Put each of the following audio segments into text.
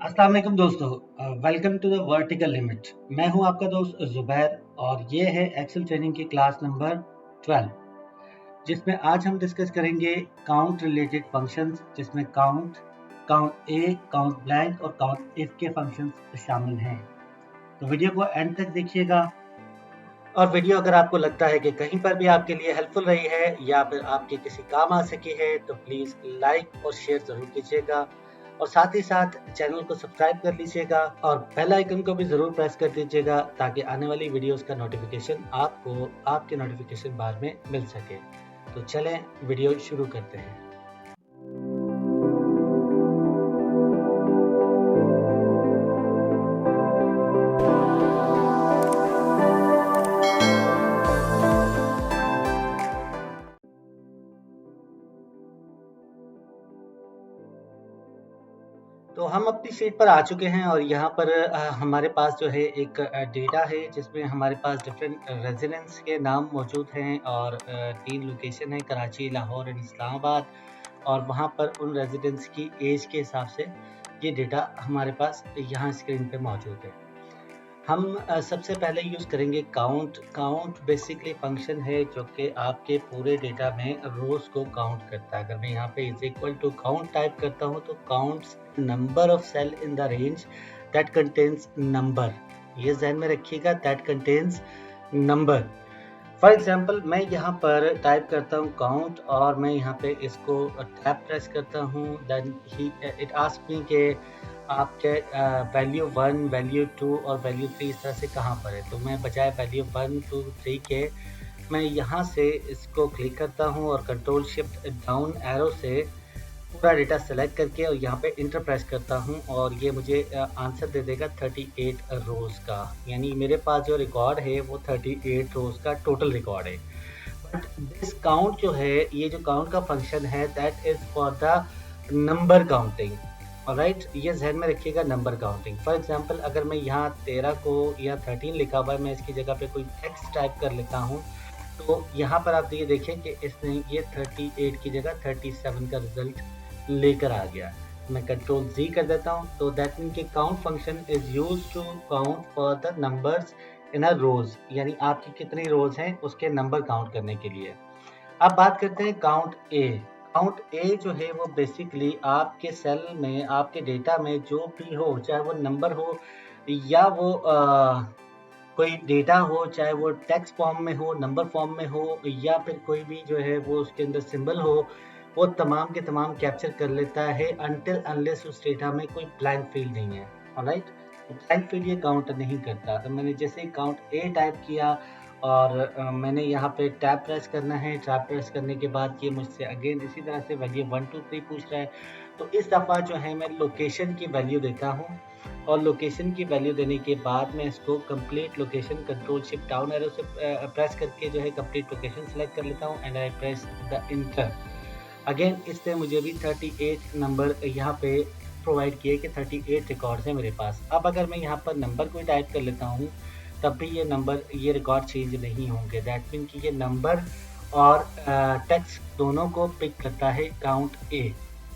अस्सलाम वालेकुम दोस्तों, welcome to the vertical limit. मैं हूं आपका दोस्त ज़ुबैर और ये है एक्सेल ट्रेनिंग की क्लास नंबर 12, जिसमें आज हम डिस्कस करेंगे काउंट रिलेटेड फंक्शंस, जिसमें count, count A, count blank और काउंट इफ के फंक्शंस शामिल हैं। तो वीडियो को एंड तक देखिएगा और वीडियो अगर आपको लगता है कि कहीं पर भी आपके लिए हेल्पफुल रही है या फिर आपके किसी काम आ सकी है तो प्लीज़ लाइक और शेयर ज़रूर कीजिएगा और साथ ही साथ चैनल को सब्सक्राइब कर लीजिएगा और बेल आइकन को भी ज़रूर प्रेस कर दीजिएगा ताकि आने वाली वीडियोस का नोटिफिकेशन आपको आपके नोटिफिकेशन बार में मिल सके। तो चलें वीडियो शुरू करते हैं। तो हम अपनी शीट पर आ चुके हैं और यहाँ पर हमारे पास जो है एक डेटा है जिसमें हमारे पास डिफरेंट रेजिडेंस के नाम मौजूद हैं और 3 लोकेशन है, कराची, लाहौर एंड इस्लामाबाद। और वहाँ पर उन रेजिडेंट्स की एज के हिसाब से ये डेटा हमारे पास यहाँ स्क्रीन पे मौजूद है। हम सबसे पहले यूज़ करेंगे काउंट। काउंट बेसिकली फंक्शन है जो कि आपके पूरे डेटा में रोज़ को काउंट करता है। अगर मैं यहाँ पे is equal to count type करता हूँ तो counts number of cell in the range that contains number. ये ध्यान में रखिएगा, that contains number. For example मैं यहाँ पर टाइप करता हूँ काउंट और मैं यहाँ पे इसको टैब प्रेस करता हूँ, देन इट आस्क मी कि आपके वैल्यू 1, वैल्यू 2 और वैल्यू 3 इस तरह से कहाँ पर है। तो मैं बजाय वैल्यू 1, 2, 3 के मैं यहाँ से इसको क्लिक करता हूँ और कंट्रोल शिफ्ट डाउन एरो से पूरा डेटा सेलेक्ट करके और यहाँ पे इंटर प्रेस करता हूँ और ये मुझे आंसर दे देगा 38 रोज़ का। यानी मेरे पास जो रिकॉर्ड है वो 38 रोज़ का टोटल रिकॉर्ड है। बट दिस काउंट जो है, ये जो काउंट का फंक्शन है, that is for the number counting. Alright, ये ध्यान में रखिएगा, नंबर काउंटिंग। फॉर एग्जांपल अगर मैं यहाँ 13 को या 13 लिखा हुआ है, मैं इसकी जगह पे कोई टेक्स्ट टाइप कर लेता हूँ तो यहाँ पर आप ये देखें कि इसने ये 38 की जगह 37 का रिजल्ट लेकर आ गया। मैं कंट्रोल Z कर देता हूँ तो दैट मीन कि count function is use to count for the numbers in a rows, यानी आपकी कितनी रोज हैं उसके नंबर काउंट करने के लिए। अब बात करते हैं काउंट ए। काउंट ए जो है वो बेसिकली आपके सेल में, आपके डेटा में जो भी हो, चाहे वो नंबर हो या वो कोई डेटा हो, चाहे वो टेक्स्ट फॉर्म में हो, नंबर फॉर्म में हो या फिर कोई भी जो है वो उसके अंदर सिंबल हो, वो तमाम के तमाम कैप्चर कर लेता है अनटिल अनलेस उस डेटा में कोई ब्लैंक फील्ड नहीं है। ऑलराइट, ब्लैंक फील्ड ये काउंट नहीं करता। तो मैंने जैसे ही काउंट ए टाइप किया और मैंने यहाँ पे टैब प्रेस करना है। टैब प्रेस करने के बाद ये मुझसे अगेन इसी तरह से वैल्यू 1, 2, 3 पूछ रहा है। तो इस दफ़ा जो है मैं लोकेशन की वैल्यू देता हूँ और लोकेशन की वैल्यू देने के बाद मैं इसको complete location control shift down arrow से प्रेस करके जो है कंप्लीट लोकेशन सेलेक्ट कर लेता हूँ and I press the inter. Again इसने मुझे भी 38 नंबर यहाँ पे प्रोवाइड किए कि 38 रिकॉर्ड्स हैं मेरे पास। अब अगर मैं यहाँ पर नंबर कोई टाइप कर लेता हूँ तब भी ये नंबर, ये रिकॉर्ड चेंज नहीं होंगे। दैट मीन कि ये नंबर और टेक्स्ट दोनों को पिक करता है काउंट ए।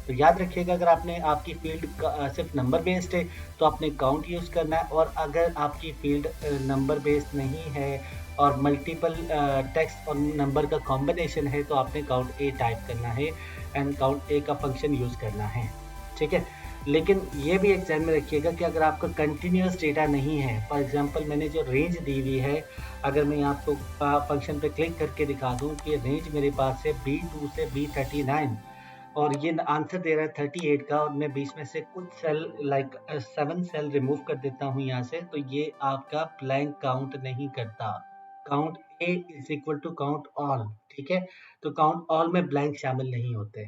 तो याद रखिएगा, अगर आपने आपकी फील्ड सिर्फ नंबर बेस्ड है तो आपने काउंट यूज़ करना है, और अगर आपकी फील्ड नंबर बेस्ड नहीं है और मल्टीपल टेक्स्ट और नंबर का कॉम्बिनेशन है तो आपने काउंट ए टाइप करना है एंड काउंट ए का फंक्शन यूज़ करना है। ठीक है, लेकिन ये भी एक ध्यान में रखिएगा कि अगर आपका कंटिन्यूस डेटा नहीं है, फॉर एग्जांपल मैंने जो रेंज दी हुई है, अगर मैं आपको फंक्शन पे क्लिक करके दिखा दूं कि रेंज मेरे पास है B2 से B39 और ये आंसर दे रहा है 38 का, और मैं बीच में से कुछ सेल लाइक 7 सेल रिमूव कर देता हूँ यहाँ से, तो ये आपका ब्लैंक काउंट नहीं करता। Count A is equal to count all. ठीक है, तो काउंट ऑल में ब्लैंक शामिल नहीं होते।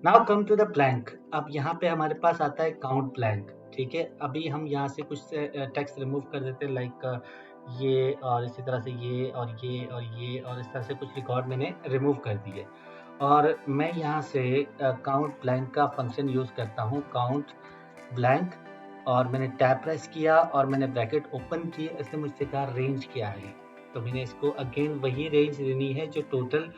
Now come to the blank. अब यहाँ पे हमारे पास आता है काउंट ब्लैंक। ठीक है, अभी हम यहाँ से कुछ टेक्स्ट रिमूव कर देते हैं, लाइक ये और इसी तरह से ये और ये और ये और इस तरह से कुछ रिकॉर्ड मैंने रिमूव कर दिए और मैं यहाँ से काउंट ब्लैंक का फंक्शन यूज़ करता हूँ, काउंट ब्लैंक, और मैंने टैब प्रेस किया और मैंने ब्रैकेट ओपन की। इसने मुझसे कहा रेंज क्या है, तो मैंने इसको अगेन वही रेंज देनी है जो टोटल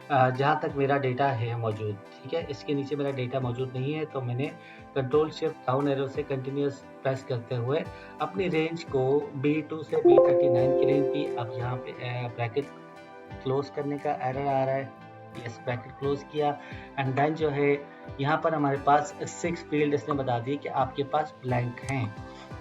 जहाँ तक मेरा डेटा है मौजूद, ठीक है? इसके नीचे मेरा डेटा मौजूद नहीं है, तो मैंने कंट्रोल शिफ्ट डाउन एरो से कंटिन्यूअस प्रेस करते हुए अपनी रेंज को B2 से B39 की रेंज दी। अब यहाँ पे ब्रैकेट क्लोज करने का एरर आ रहा है। यस, ब्रैकेट क्लोज किया एंड देन जो है यहाँ पर हमारे पास 6 फील्ड इसने बता दिए कि आपके पास ब्लैंक हैं।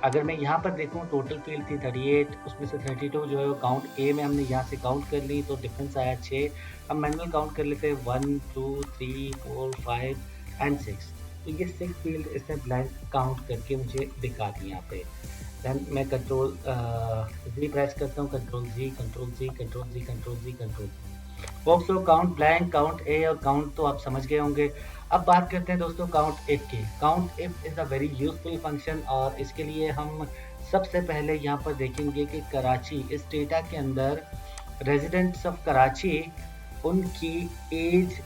अगर मैं यहाँ पर देखूँ टोटल फील्ड थी 38, उसमें से 32 जो है वो काउंट ए में हमने यहाँ से काउंट कर ली, तो डिफरेंस आया 6। अब मैनुअल काउंट कर लेते हैं 1 2 3 4 5 एंड 6। तो ये 6 फील्ड इसने ब्लैंक काउंट करके मुझे दिखा दी यहाँ पे। देन मैं कंट्रोल जी प्रेस करता हूँ, control G control G control G control G control. Hope so count blank, count A और काउंट तो आप समझ गए होंगे। अब बात करते हैं दोस्तों काउंट इफ की। Count if is a very useful function और इसके लिए हम सबसे पहले यहाँ पर देखेंगे कि कराची इस डेटा के अंदर रेजिडेंट्स ऑफ कराची उनकी एज,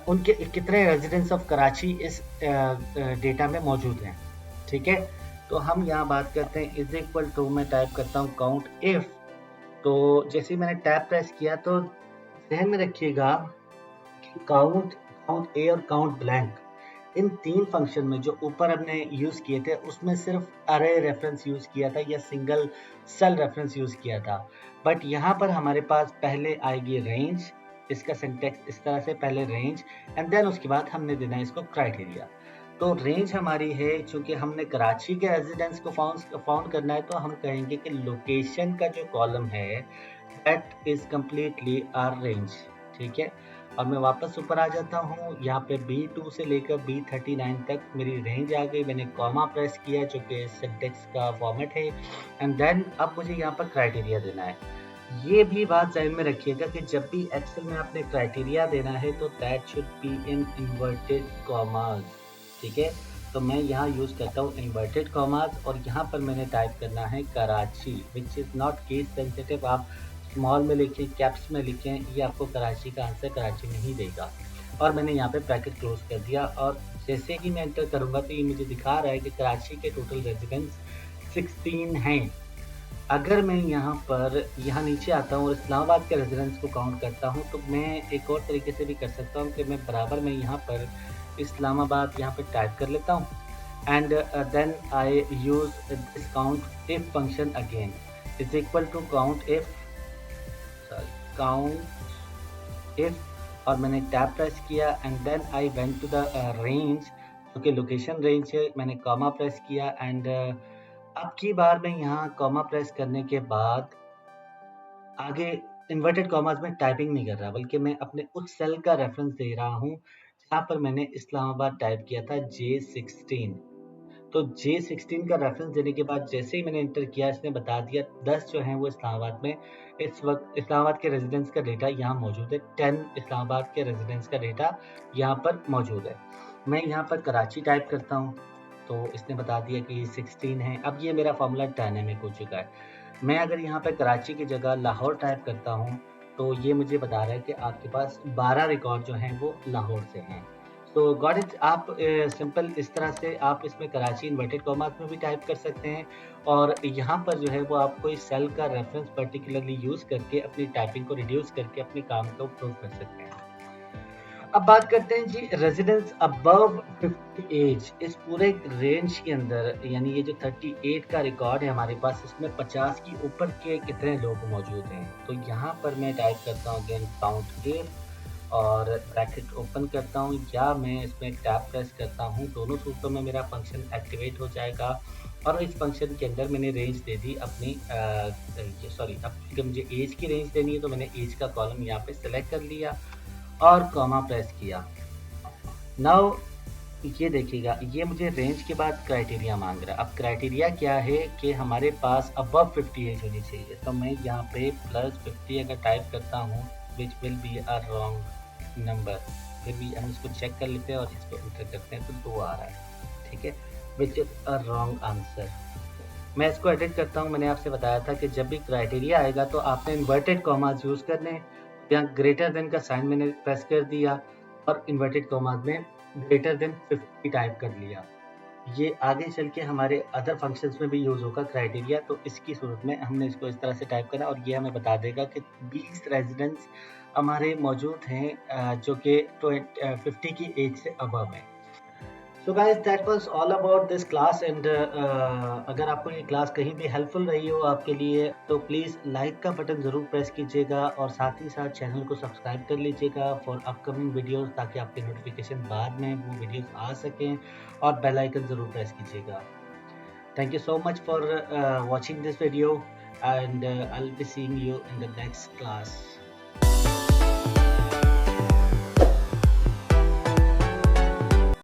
उनके कितने रेजिडेंट्स ऑफ कराची इस डेटा में मौजूद हैं, ठीक है? तो हम यहाँ बात करते हैं इज इक्वल टू, मैं टाइप करता हूँ काउंट इफ। तो जैसे ही मैंने टैब प्रेस किया तो ध्यान में रखिएगा कि काउंट, काउंट ए और काउंट ब्लैंक, इन 3 फंक्शन में जो ऊपर हमने यूज़ किए थे उसमें सिर्फ अरे रेफरेंस यूज़ किया था या सिंगल सेल रेफरेंस यूज़ किया था। बट यहाँ पर हमारे पास पहले आएगी रेंज, इसका सिंटेक्स इस तरह से, पहले रेंज एंड देन उसके बाद हमने देना है इसको क्राइटेरिया। तो रेंज हमारी है, चूंकि हमने कराची के रेजिडेंस को फाउंड करना है, तो हम कहेंगे कि लोकेशन का जो कॉलम है that is completely our range, ठीक है? और मैं वापस ऊपर आ जाता हूँ, यहाँ पे B2 से लेकर B39 तक मेरी रेंज आ गई। मैंने कॉमा प्रेस किया जो कि सिंटेक्स का फॉर्मेट है एंड देन अब मुझे यहाँ पर क्राइटेरिया देना है। ये भी बात ध्यान में रखिएगा कि जब भी एक्सेल में आपने क्राइटेरिया देना है तो that should be in inverted commas, ठीक है? तो मैं यहाँ यूज़ करता हूँ इन्वर्टेड कॉमास और यहाँ पर मैंने टाइप करना है Karachi, which is not case sensitive. आप स्मॉल में लिखें, कैप्स में लिखें, ये आपको कराची का आंसर कराची में ही देगा। और मैंने यहाँ पे ब्रैकेट क्लोज कर दिया और जैसे ही मैं एंटर करूँगा तो ये मुझे दिखा रहा है कि कराची के टोटल रेजिडेंट्स 16 हैं। अगर मैं यहाँ नीचे आता हूँ और इस्लामाबाद के रेजिडेंट्स को काउंट करता हूँ तो मैं एक और तरीके से भी कर सकता हूँ कि मैं बराबर में यहाँ पर इस्लामाबाद यहाँ पे टाइप कर लेता हूँ and then I use this count if function again is equal to count if और मैंने टैब प्रेस किया and then I went to the range, जो कि लोकेशन रेंज है। मैंने कॉमा प्रेस किया एंड अब की बार मैं यहाँ कॉमा प्रेस करने के बाद आगे इन्वर्टेड कॉमास में टाइपिंग नहीं कर रहा, बल्कि मैं अपने उस सेल का रेफरेंस दे रहा हूँ जहाँ पर मैंने इस्लामाबाद टाइप किया था J16। तो J16 का रेफरेंस देने के बाद जैसे ही मैंने एंटर किया इसने बता दिया 10 जो हैं वो इस्लामाबाद में इस वक्त इस्लामाबाद के रेजिडेंट्स का डेटा यहाँ मौजूद है, 10 इस्लामाबाद के रेजिडेंट्स का डेटा यहाँ पर मौजूद है। मैं यहाँ पर कराची टाइप करता हूँ तो इसने बता दिया कि ये 16 है। अब ये मेरा फॉर्मूला डायनेमिक हो चुका है। मैं अगर यहाँ पे कराची की जगह लाहौर टाइप करता हूँ तो ये मुझे बता रहा है कि आपके पास 12 रिकॉर्ड जो हैं वो लाहौर से हैं। तो गॉट इट। आप सिंपल इस तरह से आप इसमें कराची इन्वर्टेड कॉमास में भी टाइप कर सकते हैं और यहाँ पर जो है वो आप कोई सेल का रेफरेंस पर्टिकुलरली यूज़ करके अपनी टाइपिंग को रिड्यूस करके अपने काम को इम्प्रूव कर सकते हैं। अब बात करते हैं जी रेजिडेंस अबव 50 एज। इस पूरे रेंज के अंदर यानी ये जो 38 का रिकॉर्ड है हमारे पास, इसमें 50 की ऊपर के कितने लोग मौजूद हैं। तो यहाँ पर मैं टाइप करता हूँ अगेन काउंट इफ और ब्रैकेट ओपन करता हूँ या मैं इसमें टैब प्रेस करता हूँ, दोनों सूत्रों में मेरा फंक्शन एक्टिवेट हो जाएगा। और इस फंक्शन के अंदर मैंने रेंज दे दी अपनी सॉरी, अब मुझे एज की रेंज देनी है तो मैंने एज का कॉलम यहाँ पे सेलेक्ट कर लिया और कॉमा प्रेस किया। नाउ ये देखिएगा, ये मुझे रेंज के बाद क्राइटेरिया मांग रहा है। अब क्राइटेरिया क्या है कि हमारे पास अबव 50 एज होनी चाहिए, तो मैं यहाँ पे +50 अगर टाइप करता हूँ which will be a wrong number, फिर भी हम इसको चेक कर लेते हैं और इसको एंटर करते हैं तो 2 आ रहा है, ठीक है, which is a wrong answer. मैं इसको एडिट करता हूँ। मैंने आपसे बताया था कि जब भी क्राइटेरिया आएगा तो आपने इन्वर्टेड कॉमास यूज़ करने हैं। यहाँ ग्रेटर देन का साइन मैंने प्रेस कर दिया और इन्वर्टेड कॉमास में ग्रेटर देन 50 टाइप कर लिया। ये आगे चल के हमारे अदर फंक्शंस में भी यूज़ होगा क्राइटेरिया, तो इसकी सूरत में हमने इसको इस तरह से टाइप करना और ये हमें बता देगा कि 20 रेजिडेंट्स हमारे मौजूद हैं जो कि 50 की एज से अबव है। So guys that was all about this class and अगर आपको ये क्लास कहीं भी हेल्पफुल रही हो आपके लिए तो प्लीज़ लाइक का बटन ज़रूर प्रेस कीजिएगा और साथ ही साथ चैनल को सब्सक्राइब कर लीजिएगा फॉर अपकमिंग वीडियोस, ताकि आपके नोटिफिकेशन बाद में वो वीडियोस आ सकें, और बेल आइकन ज़रूर प्रेस कीजिएगा। Thank you so much for watching this video, and I'll be seeing you in the next class.